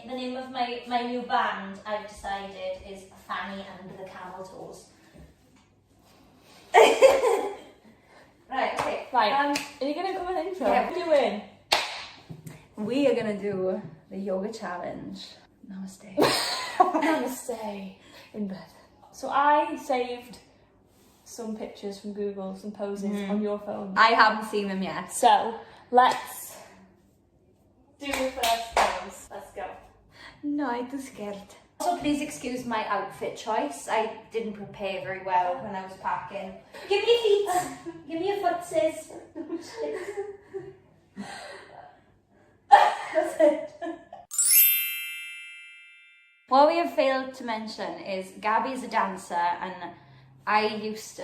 The name of my new band, I've decided, is Fanny and the Camel Toes. Right, okay. Right, are you going to come with intro? Yeah. What are you doing? We are going to do the yoga challenge. Namaste. Namaste. In bed. So I saved some pictures from Google, some poses on your phone. I haven't seen them yet. So, let's do the first pose. Let's go. No, I'm scared. Also, please excuse my outfit choice. I didn't prepare very well when I was packing. Give me your feet. Give me your footsies. That's it. What we have failed to mention is Gabby's a dancer and I used to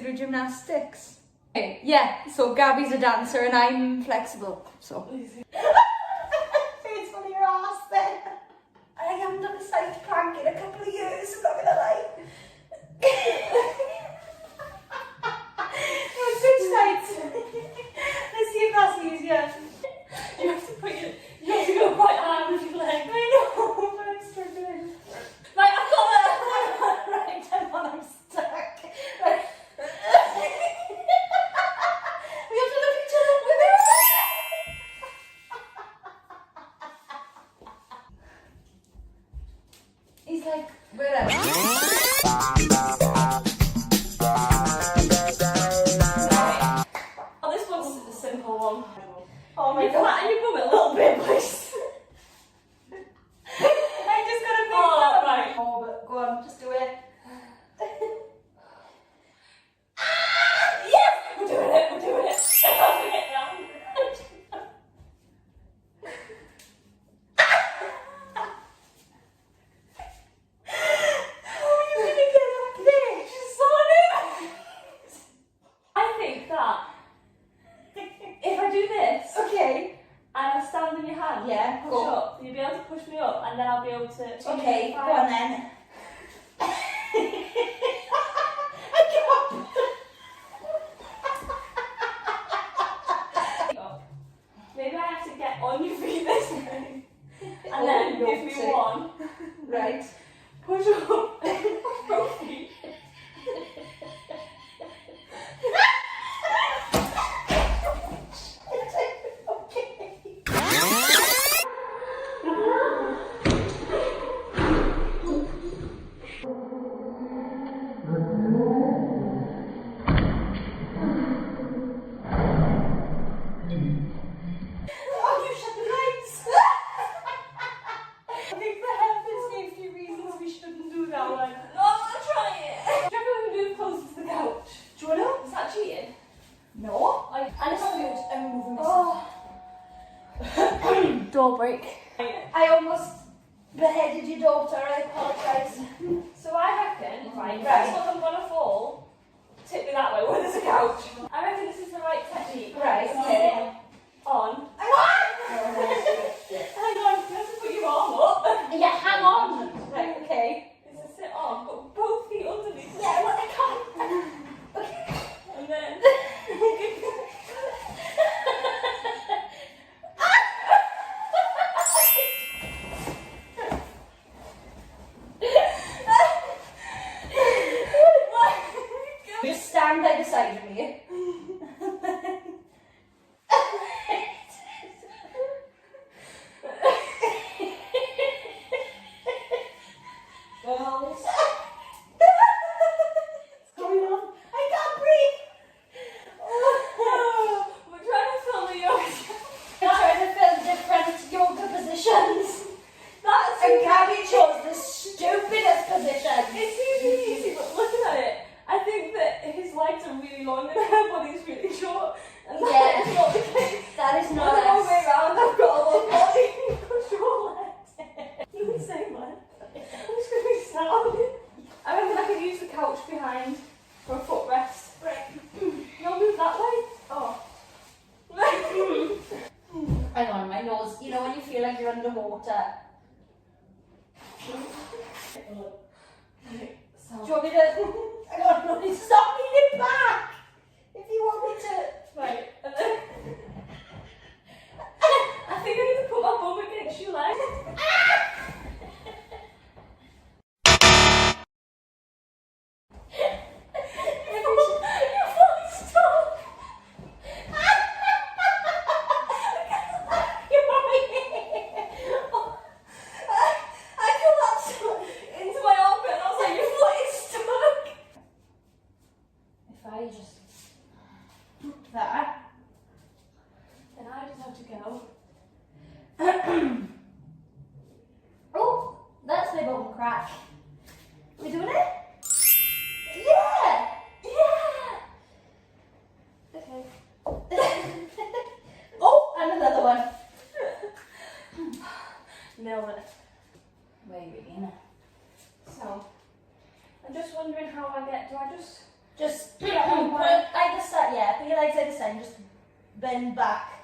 do gymnastics. Okay, yeah, so Gabby's a dancer and I'm flexible, so. It's on your ass then. I haven't done a side plank in a couple of years, I'm not gonna lie. Switch sides. Let's see if that's easier. You have to go quite hard with your leg. I know, but I'm struggling. Right, I've got it! Right, I'm stuck. Right. We have to look at each other with it. He's like, whatever. Oh, this one's a simple one. Oh my You god. flatten your bum a little bit, please. I just got a big Oh, bum. right. Oh, but go on, just do it. Yes! We're doing it, we're doing it. I'm doing it now. How are you gonna get up there? She's on it. I think that if I do this Okay. and I stand in your hand, Yeah, push go. up, you'll be able to push me up and then I'll be able to. Okay, go on then. I can't. Maybe I have to get on your feet this way and Oh, then give naughty. me one. Right. Push up and push your feet. Oh, you shut the lights. I think for health and safety reasons we shouldn't do that one. No, I'm gonna try it. Do you reckon we can do close to the couch? Do you wanna? Is that cheating? No. And it's good. I'm moving myself. Oh. Door break. I almost beheaded your daughter. I apologise. So I reckon, right, Right. first one I'm gonna fall, tip me that way where there's a couch. I reckon this is the right technique. Right. So Okay. on. I'm on. Hang on, you have to put your arm up. Yeah, hang on. Right. Okay. It's a sit on, but both feet underneath. Yeah, well, I can't. Okay. And then. Just stand by the side of me. Girls. What's going on? I can't breathe. Oh. We're trying to film the yoga. I'm trying to film different yoga positions. That's And Gabby chose the stupidest position. It seems really easy, but looking at it, I think that his legs are really long and her body's really short. And that is not the case. That is Not not the wrong way us. around. I've got a long body. You've got short legs. You insane, man. I'm just going to be sat on it. I reckon I could use the couch behind for a footrest. Right. You'll move that way. Oh. Hang on, my nose. You know when you feel like you're underwater? Do you want me to? Hang on, no, stop leaning back! If you want me to. Right, and then I think I need to put my crack. We doing it? Yeah! Yeah! Okay. Oh, and another one. Nailed it. Where are you being? So, I'm just wondering how I get. Do I just? Just Yeah, on put my- either side, yeah, put your legs either side and just bend back.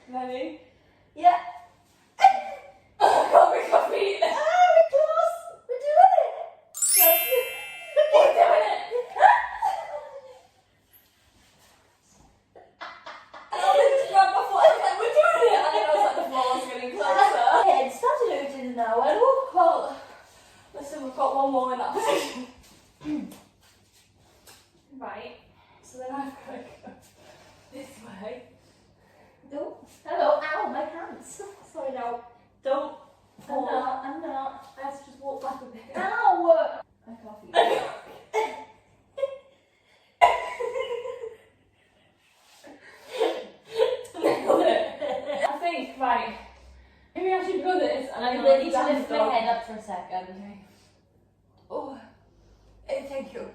Ready? Yeah. I can't reach my feet. Ah, we're close. We're doing it. Just keep doing it. I always just grabbed my foot. I was like, we're doing it, and then I was like, the floor was getting closer. Head started hurting now. I don't call. Listen, we've got one more in that position. Right. So then I've got to go this way. Oh, hello. Ow, my hands. Sorry now. Don't fall. I'm not. I have to just walk back a bit. Ow! I can't feel I think, right. Maybe I should do this and I then really need to lift my head up for a second. Okay. Oh, thank you.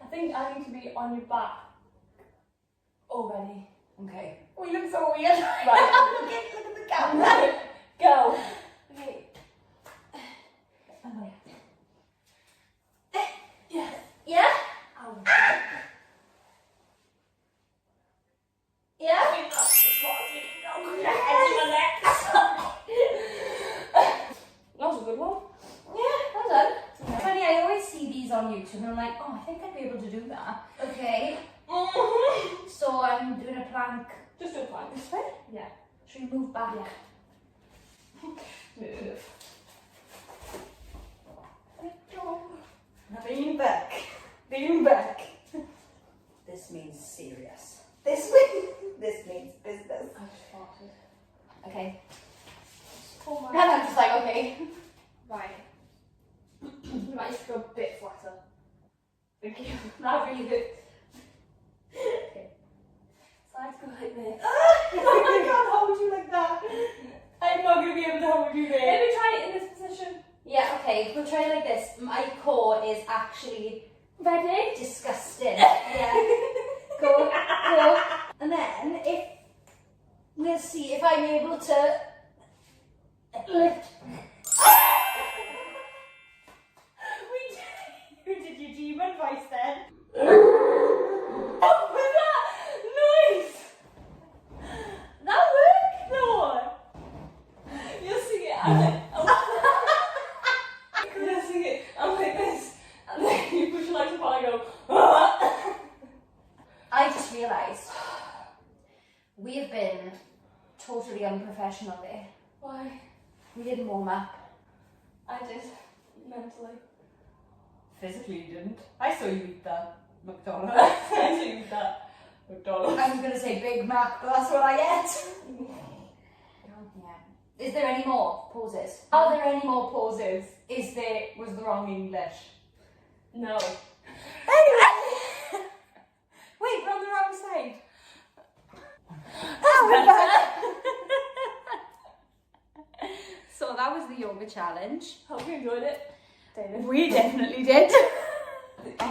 I think I need to be on your back already. Okay. We look so weird. Right. look at the camera. Go. Okay. Yes. Yeah? Ow. Yeah? I think that's as far as we can go. Edge of my neck. That was a good one. Yeah, well done. Funny, I always see these on YouTube and I'm like, oh, I think I'd be able to do that. Okay. So I'm doing a plank. Just do a plank. This way? Yeah. Should we move back? Yeah. Move. Lean back. Lean back. This means serious. This means business. I just farted. Okay. Oh my. And I'm just like, okay. Right. You might just go a bit flatter. Thank you. That really good. Okay. So I have to go like this. I can't hold you like that. I'm not going to be able to hold you there. Maybe try it in this position. Yeah, okay, we'll try it like this. My core is actually Ready? disgusting. Yeah. Go. And then we'll see if I'm able to lift. You did your demon voice then. What was that noise? That worked though. You'll see it. You'll see it. I'm like this, and then you push your legs apart and go. I just realised we have been totally unprofessional there. Why? We didn't warm up. I did mentally. Physically, you didn't. I saw you eat that McDonald's. I saw you that McDonald's. I was going to say Big Mac, but that's what I get. Yeah. Is there any more poses? Are there any more poses? Was the wrong English? No. Anyway! Wait, we're on the wrong side. Oh, we're back. So that was the yoga challenge. Hope you enjoyed it, David. We definitely did.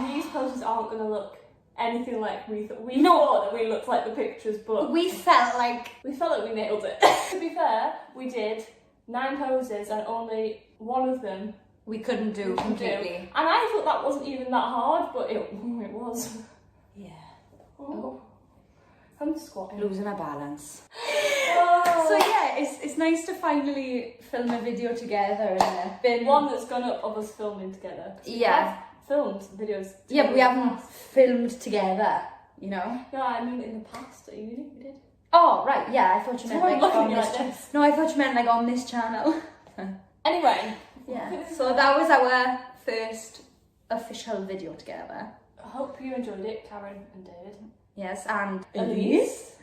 These poses aren't going to look anything like we thought. We thought that we looked like the pictures, but We felt like we felt like we nailed it. To be fair, we did 9 poses and only one of them we couldn't do we could do. completely. And I thought that wasn't even that hard, but it was. Yeah. Oh. I'm squatting. Losing our balance. Oh. So yeah, it's nice to finally film a video together and been One that's gone up of us filming together. Yeah. Filmed videos. Yeah, but we haven't filmed together, you know? No, I mean in the past. We did. Oh, right, yeah, I thought you meant Why are like you on looking this like channel. this? No, I thought you meant like on this channel. Anyway. Yeah, so that was our first official video together. I hope you enjoyed it, Karen and David. Yes, and Elise.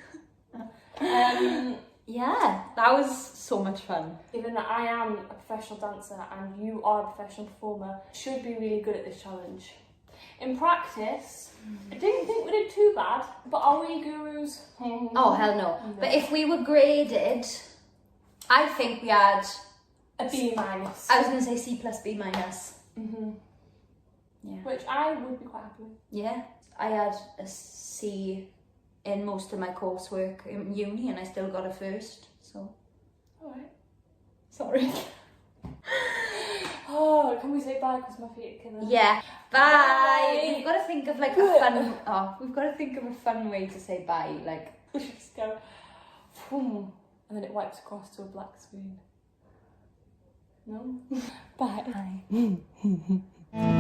Yeah, that was so much fun. Given that I am a professional dancer and you are a professional performer, should be really good at this challenge. In practice, I didn't think we did too bad, but are we gurus? Oh, hell no. But if we were graded, I think we had A B minus. I was going to say C plus B minus. Yeah. Which I would be quite happy with. Yeah. I had a C in most of my coursework in uni and I still got a first, so. Alright. Sorry. Oh, can we say bye because my feet are killing? Yeah. Bye. Bye. We've got to think of like a fun. We've got to think of a fun way to say bye. Like We should just go, and then it wipes across to a black screen. No? Bye. bye.